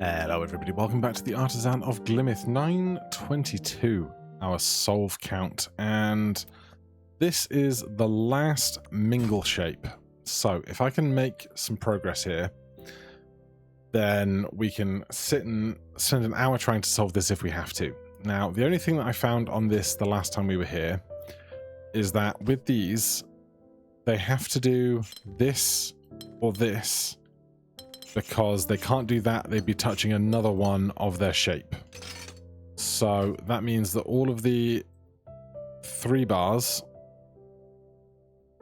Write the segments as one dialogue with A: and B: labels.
A: Hello everybody, welcome back to the Artisan of Glimmith. 922, our solve count, and this is the last mingle shape. So if I can make some progress here, then we can sit and spend an hour trying to solve this if we have to. Now, the only thing that I found on this the last time we were here is that with these, they have to do this or this, because they can't do that, they'd be touching another one of their shape. So that means that all of the 3 bars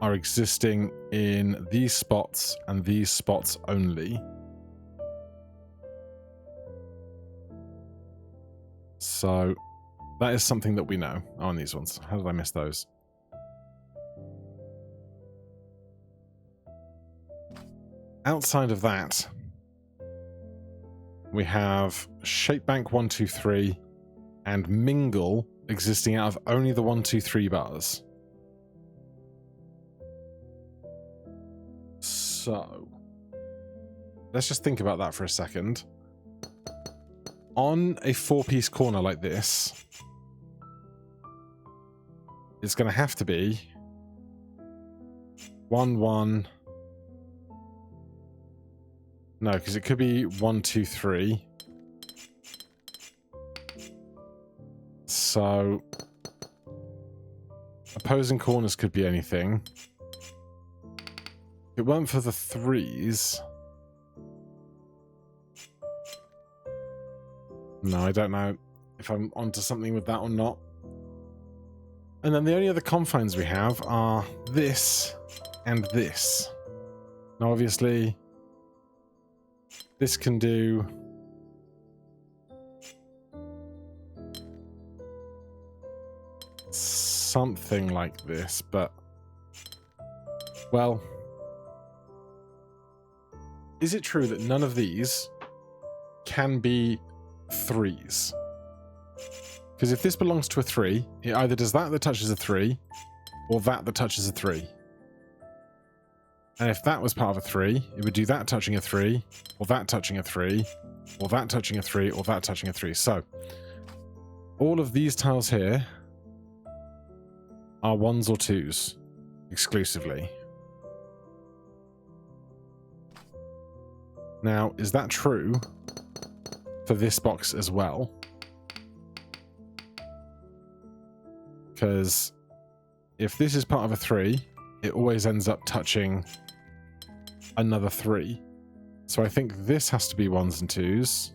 A: are existing in these spots and these spots only. So that is something that we know. Oh, on these ones. How did I miss those? Outside of that, we have shape bank 1, 2, 3 and mingle existing out of only the 1, 2, 3 bars. So let's just think about that for a second. On a 4-piece corner like this, it's going to have to be 1, 1. No, because it could be 1, 2, 3. So opposing corners could be anything. If it weren't for the 3s. No, I don't know if I'm onto something with that or not. And then the only other confines we have are this and this. Now, obviously, this can do something like this, but, well, is it true that none of these can be 3s? Because if this belongs to a 3, it either does that touches a 3, or that touches a 3. And if that was part of a 3, it would do that touching a 3, or that touching a 3, or that touching a 3, or that touching a 3. So, all of these tiles here are 1s or 2s, exclusively. Now, is that true for this box as well? Because if this is part of a 3, it always ends up touching another 3. So I think this has to be 1s and 2s.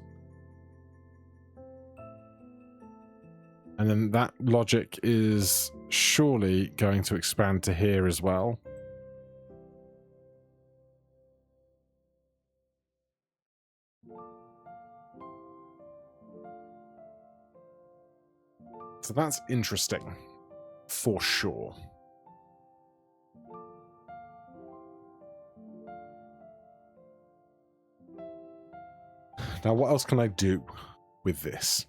A: And then that logic is surely going to expand to here as well. So that's interesting, for sure. Now, what else can I do with this?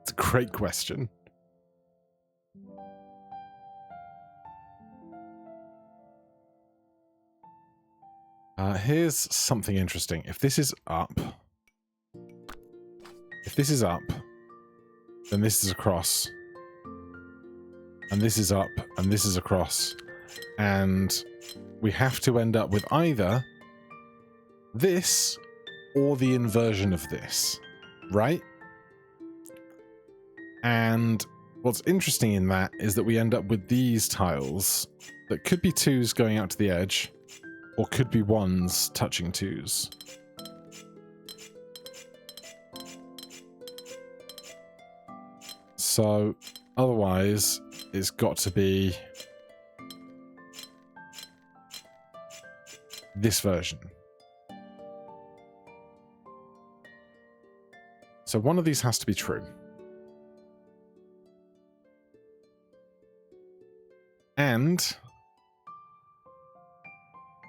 A: It's a great question. Here's something interesting. If this is up, then this is across, and this is up, and this is across, and we have to end up with either this or the inversion of this, right? And what's interesting in that is that we end up with these tiles that could be 2s going out to the edge, or could be 1s touching 2s. So otherwise, it's got to be this version. So one of these has to be true. And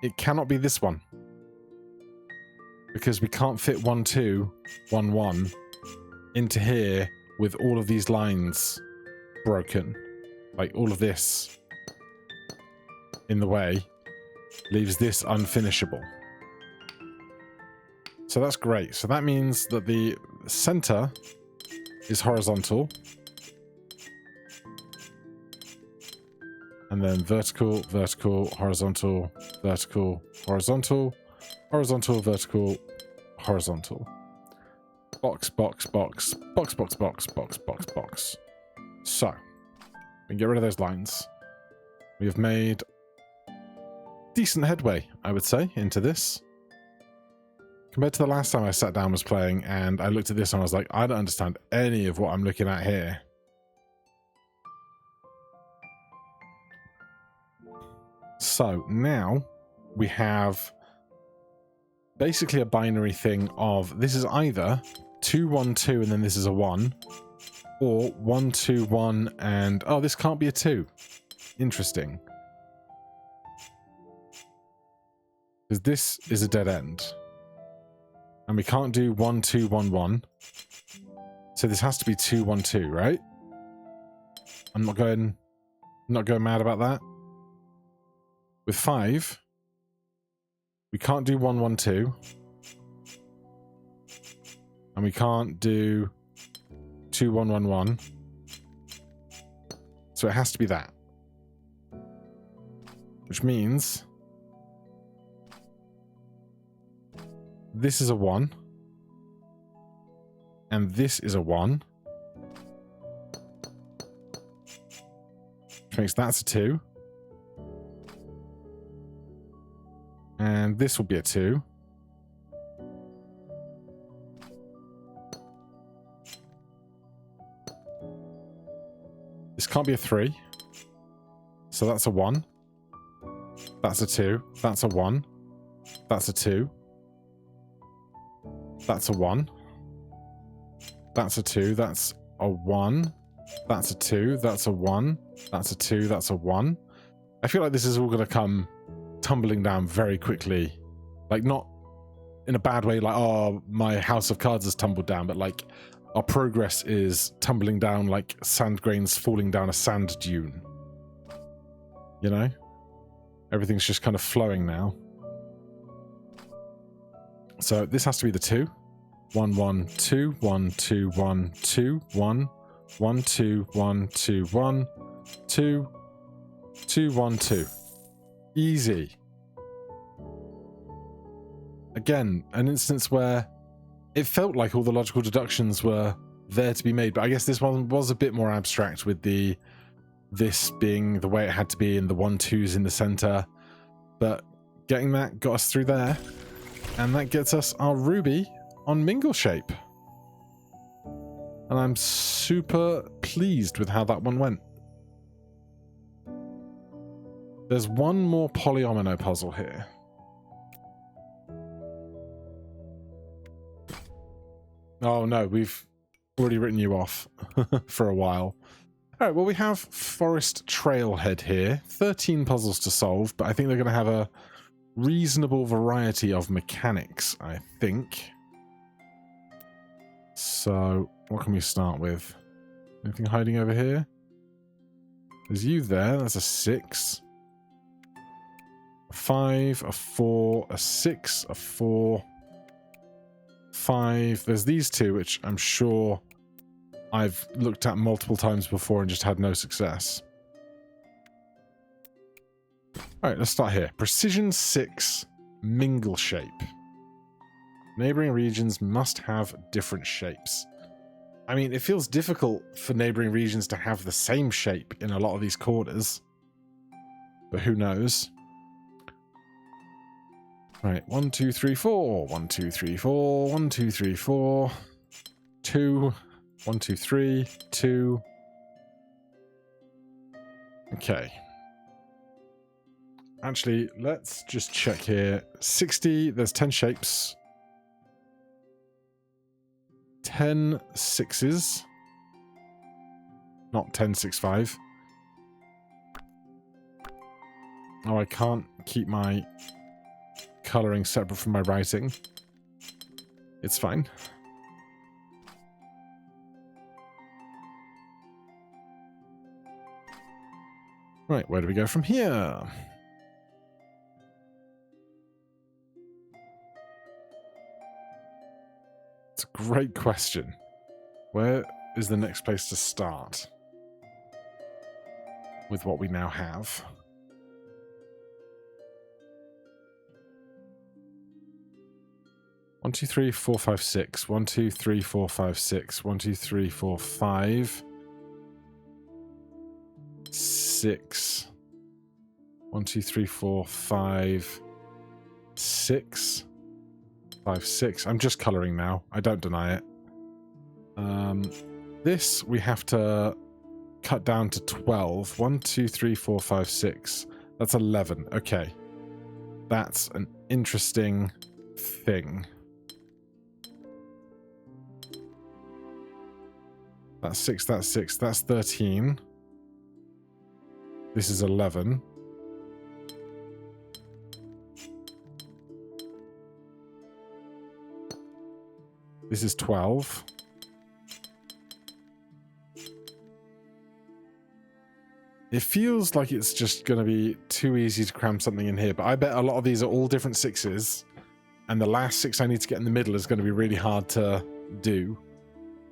A: it cannot be this one, because we can't fit 1, 2, 1, 1 into here with all of these lines broken. Like, all of this in the way leaves this unfinishable. So that's great. So that means that the center is horizontal. And then vertical, vertical, horizontal, vertical, horizontal, horizontal, vertical, horizontal. Box, box, box, box, box, box, box, box, box. So, we can get rid of those lines. We have made decent headway, I would say, into this. Compared to the last time I sat down and was playing, and I looked at this and I was like, I don't understand any of what I'm looking at here. So now we have basically a binary thing of this is either 2, 1, 2 and then this is a 1, or 1, 2, 1 and oh, this can't be a 2. Interesting. Because this is a dead end. And we can't do 1, 2, 1, 1. So this has to be 2, 1, 2, right? I'm not going mad about that. With 5, we can't do 1, 1, 2. And we can't do 2, 1, 1, 1. So it has to be that. Which means this is a 1. And this is a 1. Which makes that's a 2. And this will be a 2. This can't be a 3. So that's a 1. That's a 2. That's a 1. That's a 2. That's a 1. That's a 2. That's a 1. That's a 2. That's a 1. That's a 2. That's a 1. I feel like this is all going to come tumbling down very quickly. Like, not in a bad way, like, oh, my house of cards has tumbled down, but like, our progress is tumbling down like sand grains falling down a sand dune. You know? Everything's just kind of flowing now. So this has to be the 2. 1, 1, 2, 1, 2, 1, 2, 1, 1, 2, 1, 2, 1, 2, 2, 1, 2. Easy. Again, an instance where it felt like all the logical deductions were there to be made, but I guess this one was a bit more abstract with this being the way it had to be and the 1, 2s in the center. But getting that got us through there, and that gets us our ruby on mingle shape. And I'm super pleased with how that one went. There's one more polyomino puzzle here. Oh no, we've already written you off for a while. Alright, well we have Forest Trailhead here. 13 puzzles to solve, but I think they're going to have a reasonable variety of mechanics, I think. So, what can we start with? Anything hiding over here? There's you there, that's a 6. A 5, a 4, a 6, a 4... 5. There's these two, which I'm sure I've looked at multiple times before and just had no success. Alright, let's start here. Precision 6, mingle shape. Neighboring regions must have different shapes. I mean, it feels difficult for neighboring regions to have the same shape in a lot of these corners. But who knows? Right, 1, 2, 3, 4. 1, 2, 3, 4. 1, 2, 3, 4. 2. 1, 2, 3. 2. Okay. Actually, let's just check here. 60, there's 10 shapes. 10 6s. Not 10, 6, 5. Oh, I can't keep my colouring separate from my writing. It's fine. Right, where do we go from here? It's a great question. Where is the next place to start with what we now have? One, two, three, four, five, six. 1, 2, 3, 4, 5, 6. 1, 2, 3, 4, 5. 6. 1, 2, 3, 4, 5, 6. 5, 6. I'm just colouring now. I don't deny it. This we have to cut down to 12. 1, 2, 3, 4, 5, 6. That's 11. Okay. That's an interesting thing. That's 6, that's 6, that's 13. This is 11. This is 12. It feels like it's just going to be too easy to cram something in here, but I bet a lot of these are all different 6s, and the last 6 I need to get in the middle is going to be really hard to do,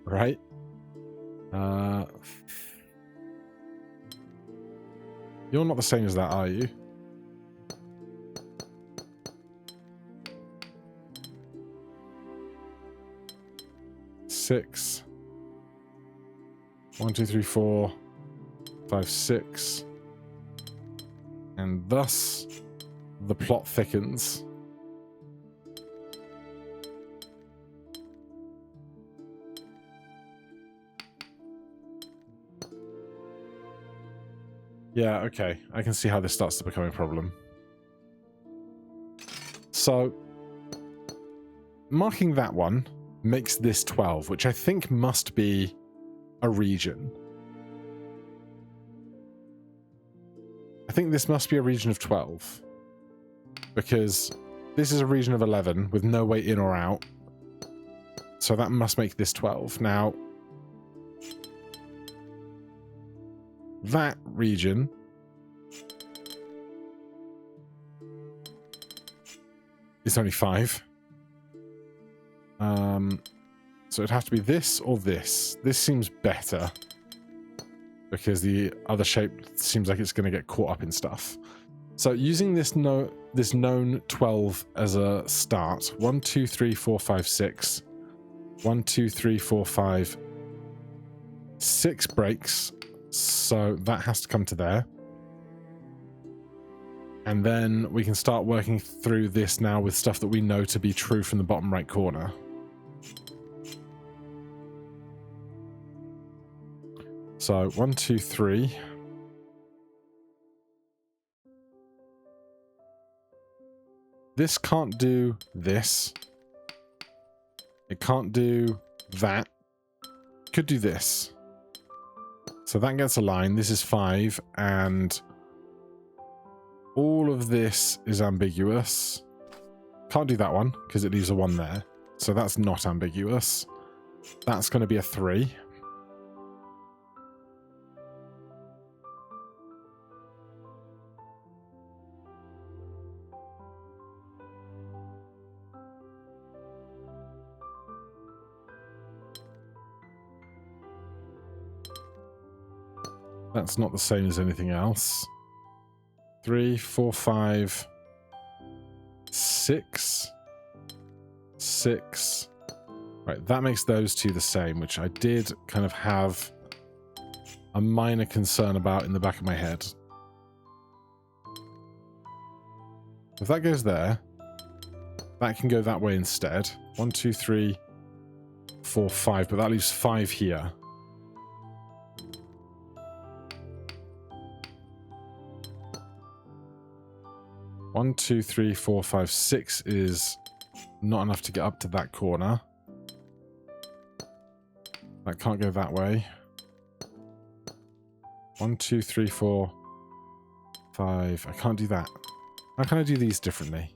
A: right? You're not the same as that, are you? Six. 1, 2, 3, 4, 5, 6. And thus the plot thickens. Yeah, okay. I can see how this starts to become a problem. So, marking that one makes this 12, which I think must be a region. I think this must be a region of 12. Because this is a region of 11 with no way in or out. So that must make this 12. Now, that region is only 5. So it'd have to be this or this. This seems better because the other shape seems like it's going to get caught up in stuff. So using this known 12 as a start. 1, 2, 3, 4, 5, 6. 1, 2, 3, 4, 5. 6 breaks. So that has to come to there. And then we can start working through this now with stuff that we know to be true from the bottom right corner. So 1, 2, 3. This can't do this. It can't do that. Could do this. So that gets a line. This is 5, and all of this is ambiguous. Can't do that one because it leaves a 1 there. So that's not ambiguous. That's going to be a 3. That's not the same as anything else. 3, 4, 5, 6, 6. Right, that makes those two the same, which I did kind of have a minor concern about in the back of my head. If that goes there, that can go that way instead. 1, 2, 3, 4, 5, but that leaves 5 here. One, 2, 3, 4, 5, 6 is not enough to get up to that corner. That can't go that way. 1, 2, 3, 4, 5. I can't do that. How can I do these differently?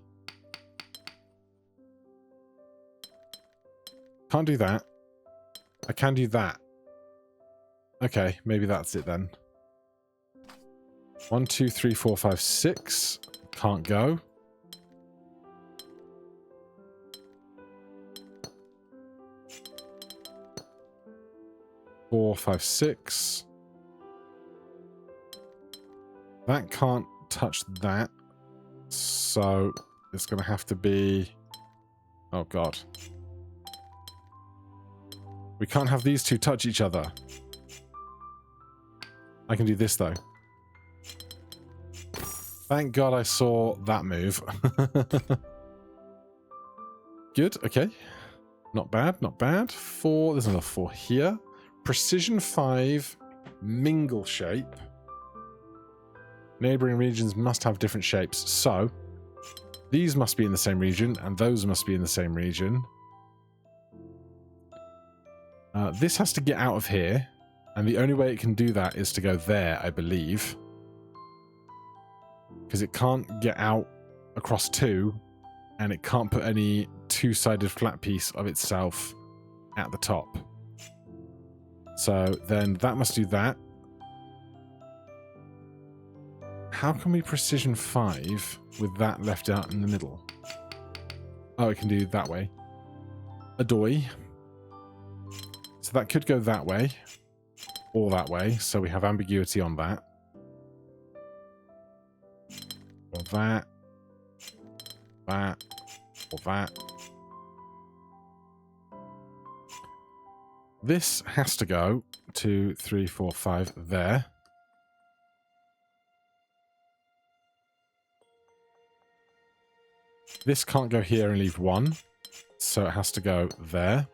A: Can't do that. I can do that. Okay, maybe that's it then. 1, 2, 3, 4, 5, 6. Can't go. 4, 5, 6. That can't touch that. So it's going to have to be... Oh, God. We can't have these two touch each other. I can do this, though. Thank God I saw that move. Good, okay. Not bad, not bad. 4, there's another 4 here. Precision 5, mingle shape. Neighbouring regions must have different shapes. So, these must be in the same region, and those must be in the same region. This has to get out of here, and the only way it can do that is to go there, I believe. Because it can't get out across 2, and it can't put any two-sided flat piece of itself at the top. So then that must do that. How can we precision 5 with that left out in the middle? Oh, it can do that way. Adoy. So that could go that way, or that way, so we have ambiguity on that. Or that. That. Or that. This has to go 2, 3, 4, 5 there. This can't go here and leave 1, so it has to go there.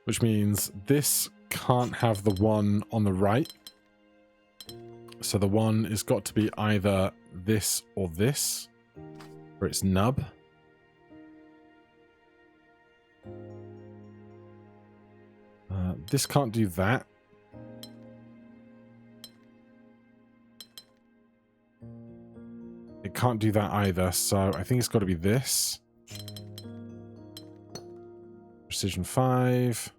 A: Which means this can't have the 1 on the right. So the 1 has got to be either this or this, for its nub. This can't do that. It can't do that either, so I think it's got to be this. Precision 5.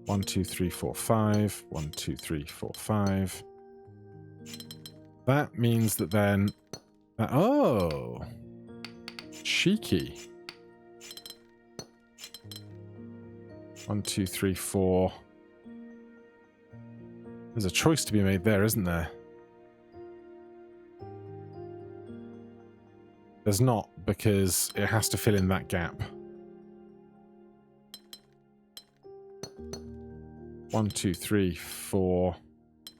A: 1, 2, 3, 4, 5. 1, 2, 3, 4, 5. That means that then... oh! Cheeky. 1, 2, 3, 4. There's a choice to be made there, isn't there? There's not, because it has to fill in that gap. 1, 2, 3, 4,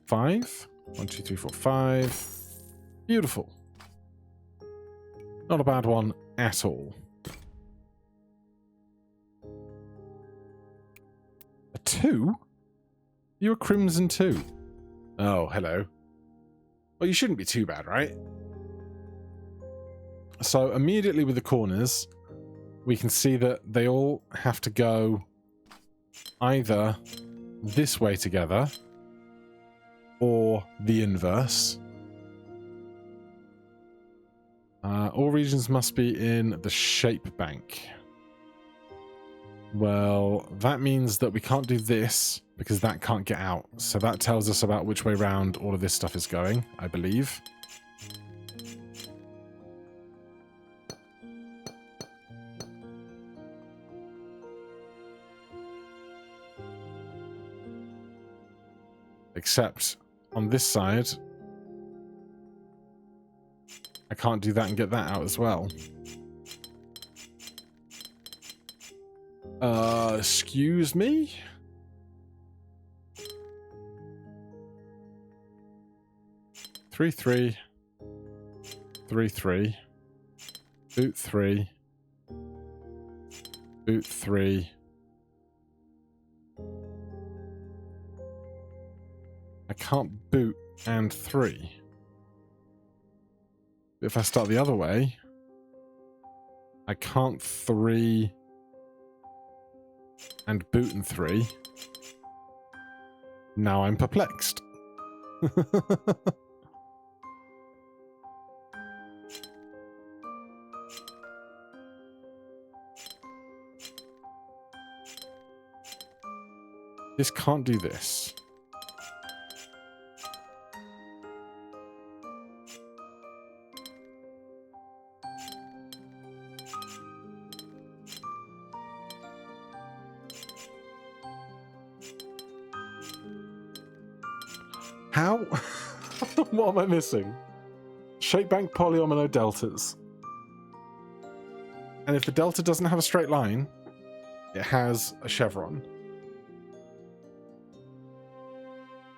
A: 5. 1, 2, 3, 4, 5. Beautiful. Not a bad one at all. A 2? You're a crimson 2. Oh, hello. Well, you shouldn't be too bad, right? So immediately with the corners, we can see that they all have to go either this way together or the inverse. All regions must be in the shape bank. Well, that means that we can't do this because that can't get out. So that tells us about which way round all of this stuff is going, I believe. Except on this side, I can't do that and get that out as well. Excuse me? Three, 3, 3, 3. Boot 3. Boot 3. I can't boot and 3. If I start the other way, I can't 3 and boot and 3. Now I'm perplexed. This can't do this. How? What am I missing? Shape bank polyomino deltas. And if the delta doesn't have a straight line, it has a chevron.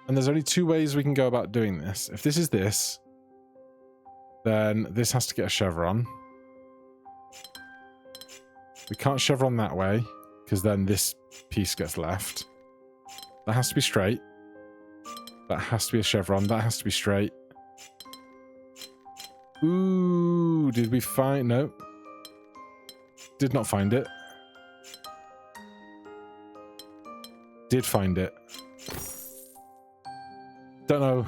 A: And there's only two ways we can go about doing this. If this is this, then this has to get a chevron. We can't chevron that way, because then this piece gets left. That has to be straight. That has to be a chevron. That has to be straight. Ooh, did we find... No. Did not find it. Did find it. Don't know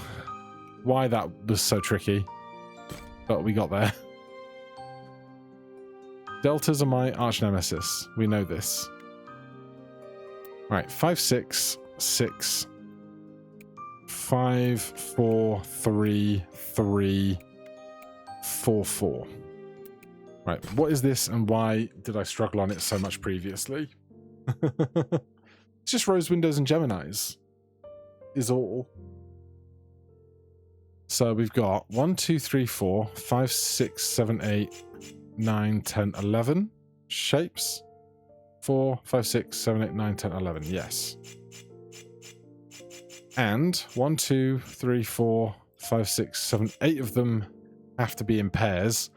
A: why that was so tricky, but we got there. Deltas are my arch nemesis. We know this. Right, 5, 6, 6, 5, 4, 3, 3, 4, 4. Right, what is this and why did I struggle on it so much previously? It's just rose windows and Geminis. Is all. So we've got 1, 2, 3, 4, 5, 6, 7, 8, 9, 10, 11 shapes. 4, 5, 6, 7, 8, 9, 10, 11. Yes. And 1, 2, 3, 4, 5, 6, 7, 8 of them have to be in pairs,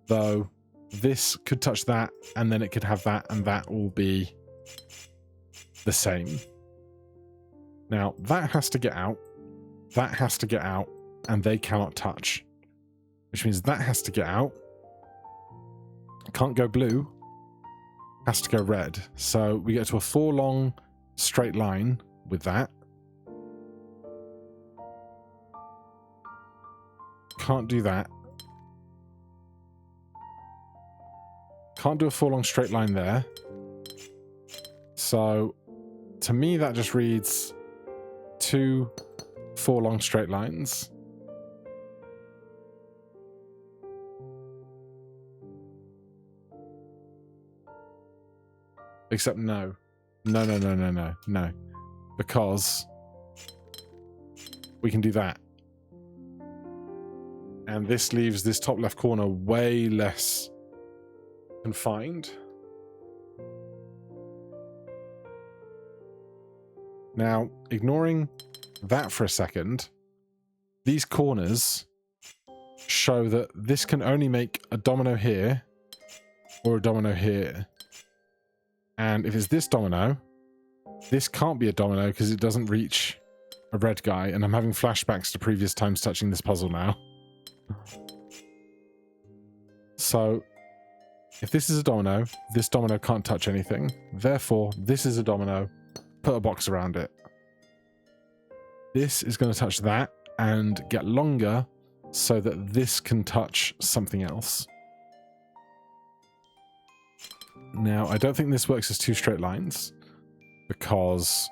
A: though this could touch that, and then it could have that, and that will be the same. Now, that has to get out, that has to get out, and they cannot touch. Which means that has to get out. Can't go blue. Has to go red. So we get to a 4 long straight line with that. Can't do that. Can't do a 4 long straight line there. So to me that just reads 2 4 long straight lines. Except no. No. Because we can do that. And this leaves this top left corner way less confined. Now, ignoring that for a second, these corners show that this can only make a domino here or a domino here. And if it's this domino, this can't be a domino because it doesn't reach a red guy. And I'm having flashbacks to previous times touching this puzzle now. So, if this is a domino, this domino can't touch anything. Therefore, this is a domino. Put a box around it. This is going to touch that and get longer so that this can touch something else. Now, I don't think this works as 2 straight lines, because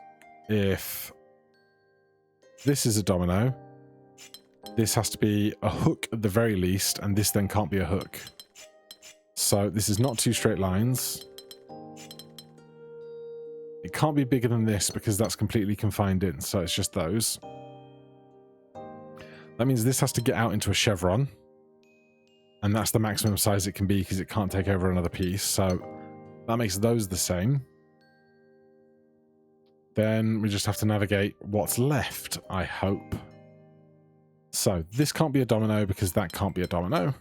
A: if this is a domino, this has to be a hook at the very least, and this then can't be a hook. So this is not 2 straight lines. It can't be bigger than this because that's completely confined in, so it's just those. That means this has to get out into a chevron, and that's the maximum size it can be because it can't take over another piece, so that makes those the same. Then we just have to navigate what's left, I hope. So this can't be a domino because that can't be a domino.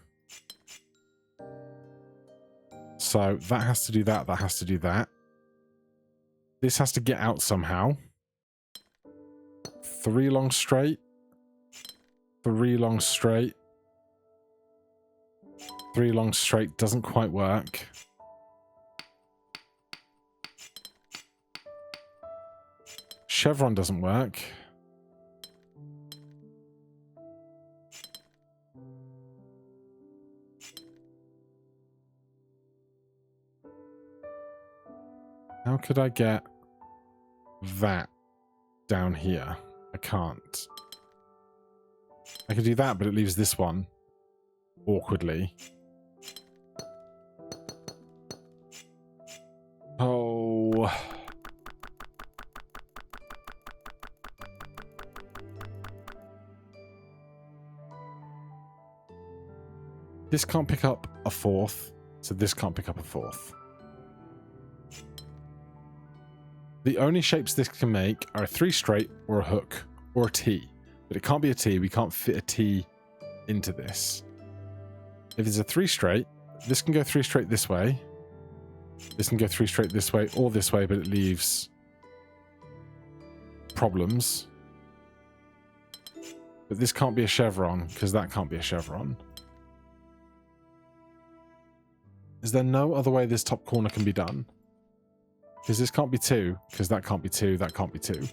A: So that has to do that, that has to do that. This has to get out somehow. 3 long straight. 3 long straight. 3 long straight doesn't quite work. Chevron doesn't work. How could I get that down here? I can't. I could do that, but it leaves this one awkwardly. Oh. This can't pick up a fourth, so this can't pick up a fourth. The only shapes this can make are a 3 straight or a hook or a T. But it can't be a T. We can't fit a T into this. If it's a 3 straight, this can go 3 straight this way. This can go 3 straight this way or this way, but it leaves problems. But this can't be a chevron, because that can't be a chevron. Is there no other way this top corner can be done? Because this can't be 2, because that can't be 2, that can't be 2.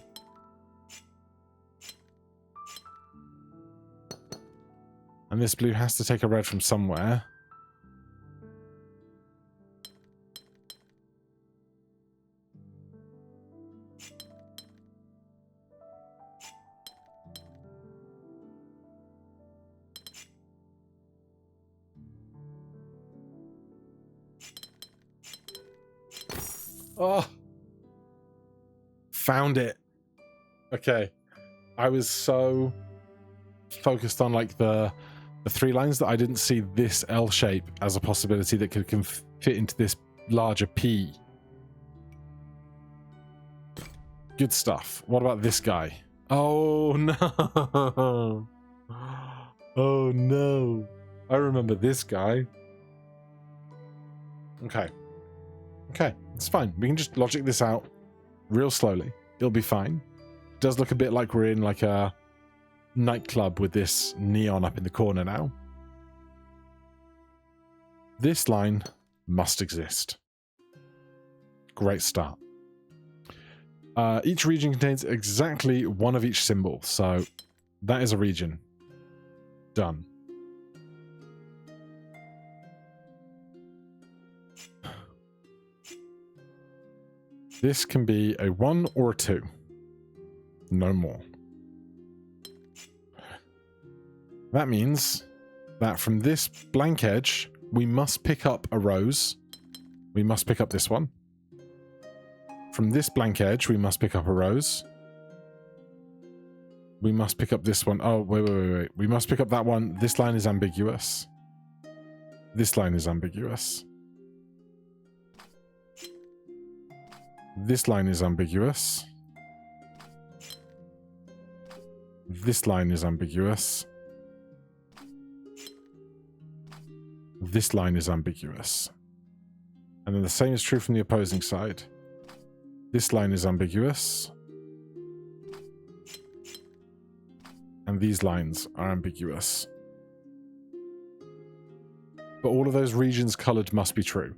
A: And this blue has to take a red from somewhere. Oh, found it. Okay, I was so focused on like the 3 lines that I didn't see this L shape as a possibility that could fit into this larger P. Good stuff. What about this guy? Oh no! Oh no! I remember this guy. Okay. Okay, it's fine. We can just logic this out real slowly. It'll be fine. It does look a bit like we're in like a nightclub with this neon up in the corner now. This line must exist. Great start. Each region contains exactly 1 of each symbol, so that is a region. Done. This can be a 1 or a 2. No more. That means that from this blank edge, we must pick up a rose. We must pick up this one. From this blank edge, we must pick up a rose. We must pick up this one. Oh, wait. We must pick up that one. This line is ambiguous. This line is ambiguous. This line is ambiguous. This line is ambiguous. This line is ambiguous. And then the same is true from the opposing side. This line is ambiguous. And these lines are ambiguous. But all of those regions colored must be true.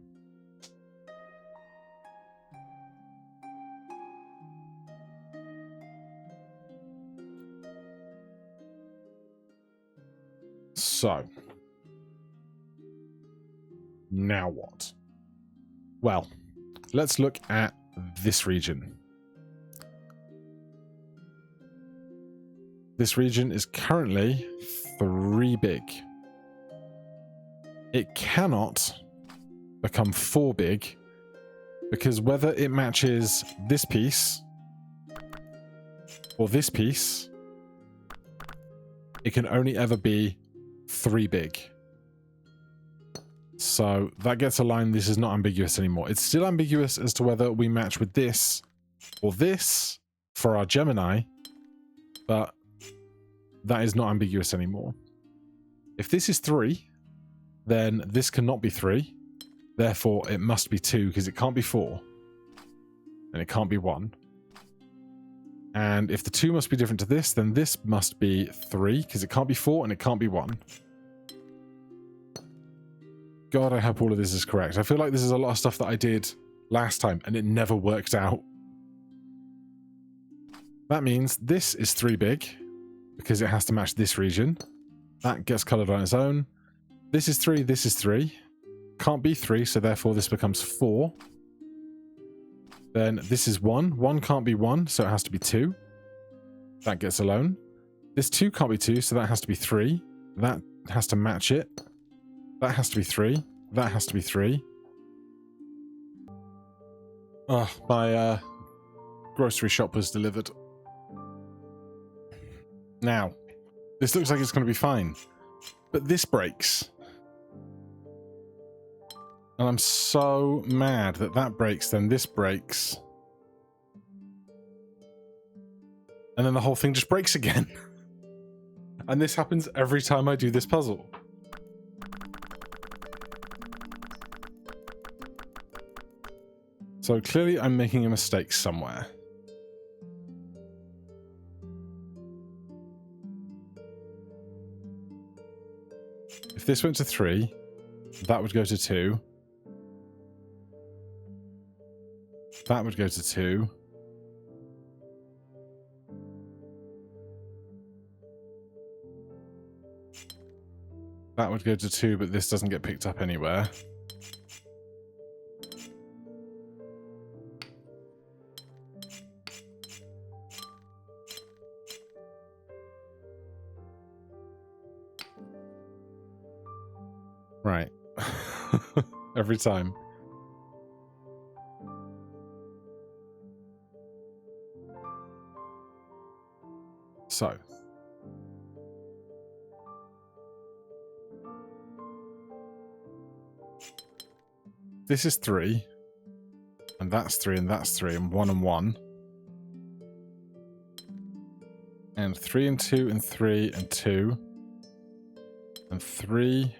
A: So, now what? Well, let's look at this region. This region is currently 3 big. It cannot become 4 big because whether it matches this piece or this piece, it can only ever be 3 big. So that gets a line. This is not ambiguous anymore. It's still ambiguous as to whether we match with this or this for our Gemini, but that is not ambiguous anymore. If this is 3, then this cannot be 3. Therefore, it must be 2 because it can't be 4. And it can't be 1. And if the 2 must be different to this, then this must be 3 because it can't be 4 and it can't be 1. God, I hope all of this is correct. I feel like this is a lot of stuff that I did last time and it never worked out. That means this is 3 big because it has to match this region. That gets colored on its own. This is 3, this is 3. Can't be 3, so therefore this becomes 4. Then this is 1. 1 can't be 1, so it has to be 2. That gets alone. This 2 can't be 2, so that has to be 3. That has to match it. That has to be 3. That has to be 3. Oh, my grocery shop was delivered. Now, this looks like it's going to be fine. But this breaks. And I'm so mad that that breaks, then this breaks. And then the whole thing just breaks again. And this happens every time I do this puzzle. So clearly I'm making a mistake somewhere. If this went to 3, that would go to 2. That would go to 2. That would go to 2, but this doesn't get picked up anywhere. Right. Every time. So. This is 3. And that's 3, and that's 3, and 1 and 1. And 3 and 2, and 3 and 2. And 3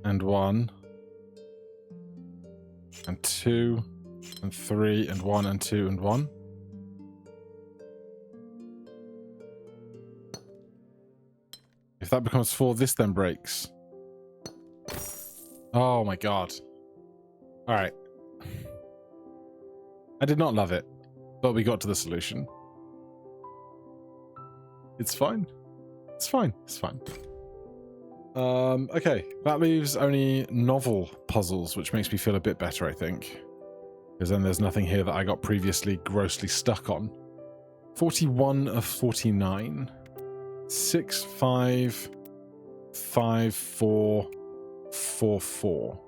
A: and 1. And 2 and 3 and 1 and 2 and 1. If that becomes 4, this then breaks. Oh my god. Alright. I did not love it, but we got to the solution. It's fine. It's fine. It's fine. Okay, that leaves only novel puzzles, which makes me feel a bit better, I think. Because then there's nothing here that I got previously grossly stuck on. 41 of 49. 6, 5, 5, 4, 4, 4.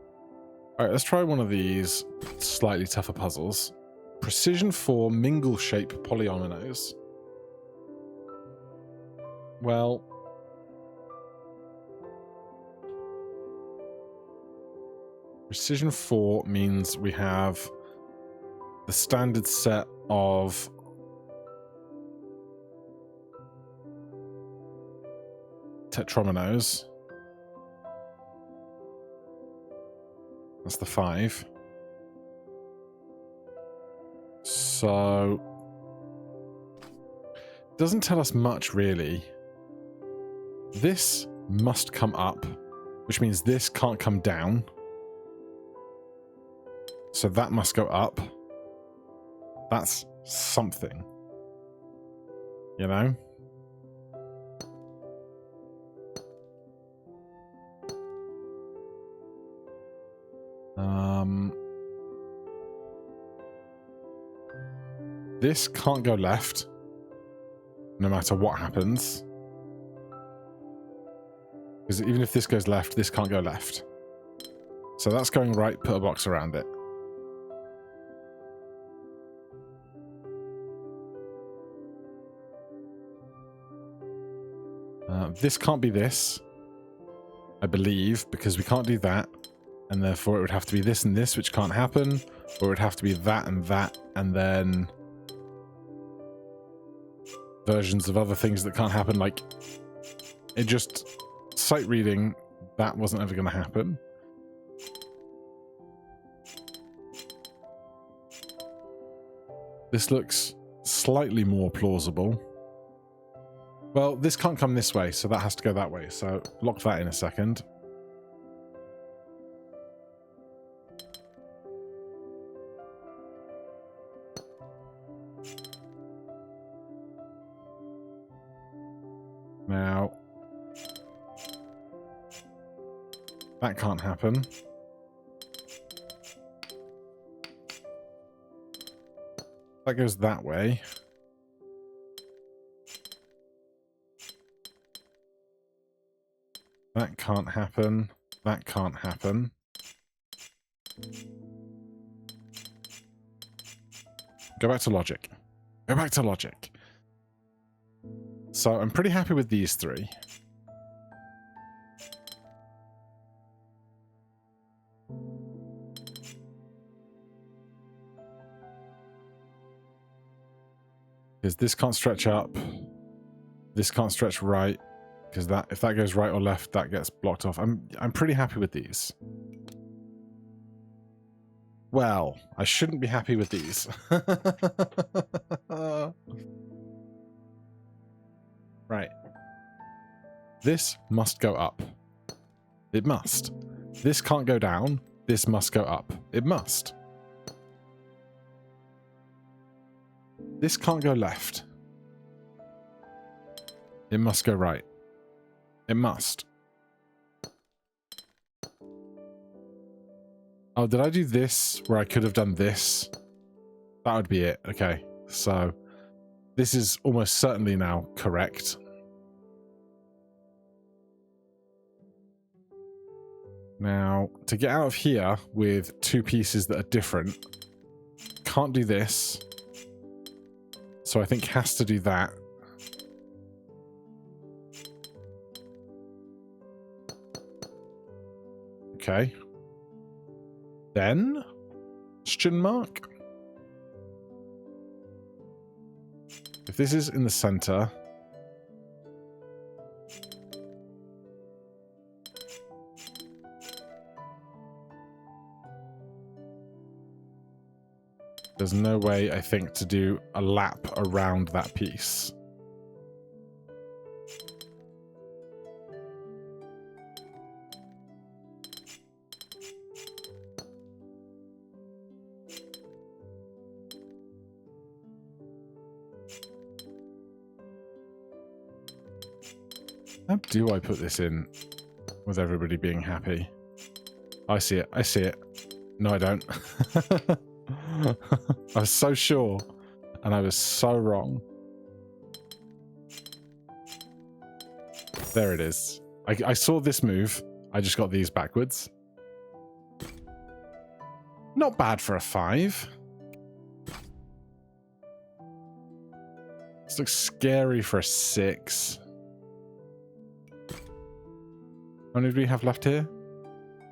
A: Alright, let's try one of these slightly tougher puzzles. Precision 4 mingle shape polyominoes. Well, Precision 4 means we have the standard set of tetrominoes. That's the 5. So, doesn't tell us much, really. This must come up, which means this can't come down. So that must go up. That's something. You know? This can't go left, no matter what happens. Because even if this goes left, this can't go left. So that's going right, put a box around it. This can't be this, I believe, because we can't do that. And therefore it would have to be this and this, which can't happen. Or it would have to be that, and then versions of other things that can't happen. Like, it just, sight reading, that wasn't ever going to happen. This looks slightly more plausible. Well, this can't come this way, so that has to go that way. So lock that in a second. Now, that can't happen. That goes that way. That can't happen. That can't happen. Go back to logic. Go back to logic. So I'm pretty happy with these 3. Because this can't stretch up. This can't stretch right. Because that, if that goes right or left, that gets blocked off. I'm pretty happy with these. Well, I shouldn't be happy with these. Right. This must go up. It must. This can't go down. This must go up. It must. This can't go left. It must go right. It must. Oh, did I do this where I could have done this? That would be it. Okay, so this is almost certainly now correct. Now, to get out of here with two pieces that are different, can't do this. So I think has to do that. Okay. Then, question mark. If this is in the center, there's no way, I think, to do a lap around that piece. How do I put this in with everybody being happy? I see it. I see it. No, I don't. I was so sure, and I was so wrong. There it is. I saw this move. I just got these backwards. Not bad for a 5. This looks scary for a 6. How many do we have left here?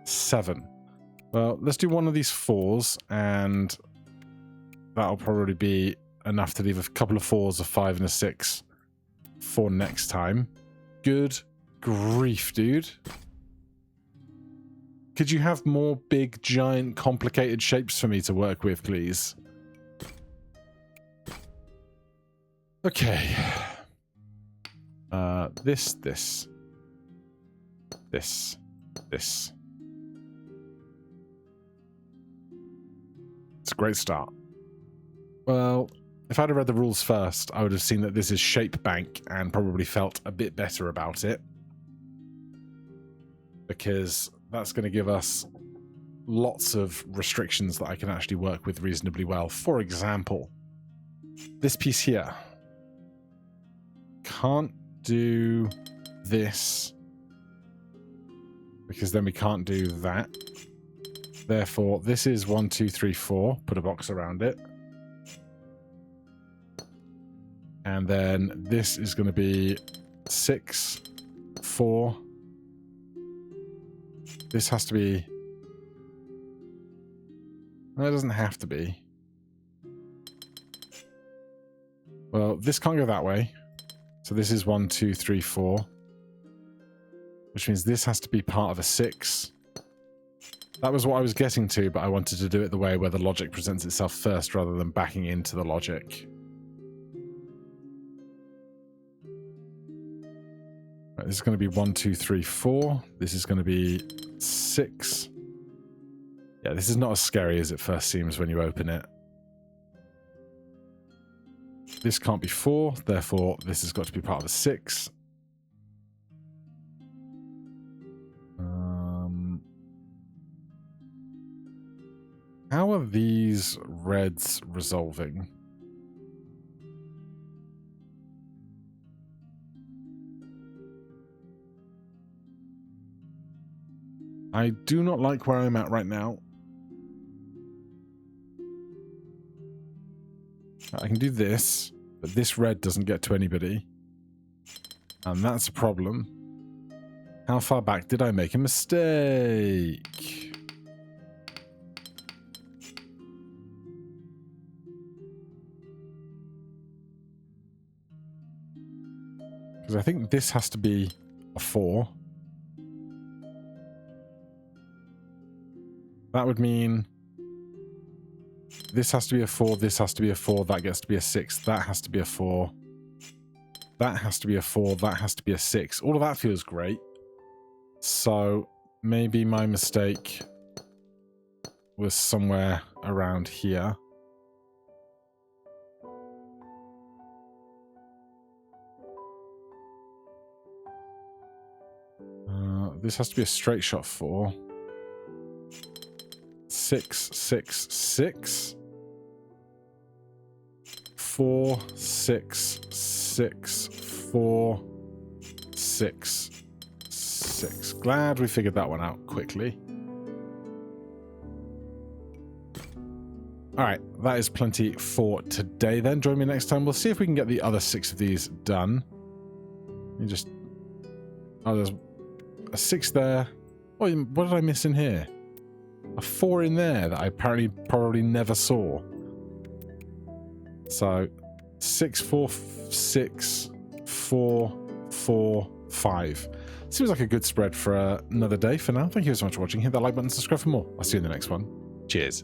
A: 7. Well, let's do one of these 4s, and that'll probably be enough to leave a couple of 4s, a 5, and a 6 for next time. Good grief, dude. Could you have more big, giant, complicated shapes for me to work with, please? Okay. This. It's a great start. Well, if I'd have read the rules first, I would have seen that this is shape bank and probably felt a bit better about it. Because that's going to give us lots of restrictions that I can actually work with reasonably well. For example, this piece here. Can't do this because then we can't do that. Therefore, this is 1, 2, 3, 4. Put a box around it. And then this is going to be 6, 4. This has to be... Well, it doesn't have to be. Well, this can't go that way. So this is 1, 2, 3, 4. Which means this has to be part of a 6. That was what I was getting to, but I wanted to do it the way where the logic presents itself first rather than backing into the logic. Right, this is going to be 1, 2, 3, 4. This is going to be 6. Yeah, this is not as scary as it first seems when you open it. This can't be 4, therefore this has got to be part of a 6. How are these reds resolving? I do not like where I'm at right now. I can do this, but this red doesn't get to anybody. And that's a problem. How far back did I make a mistake? Because I think this has to be a 4. That would mean this has to be a 4, this has to be a 4, that gets to be a 6, that has to be a 4. That has to be a 4, that has to be a 6. All of that feels great. So maybe my mistake was somewhere around here. This has to be a straight shot 4. 6, 6, 6. 4, 6, 6, 4, 6, 6. Glad we figured that one out quickly. Alright, that is plenty for today then. Join me next time. We'll see if we can get the other 6 of these done. You just... Oh, there's a 6 there. Oh, what did I miss in here? A 4 in there that I apparently probably never saw. So 6, 4, 6, 4, 4, 5. Seems like a good spread for another day for now. Thank you so much for watching. Hit that like button, subscribe for more. I'll see you in the next one. Cheers.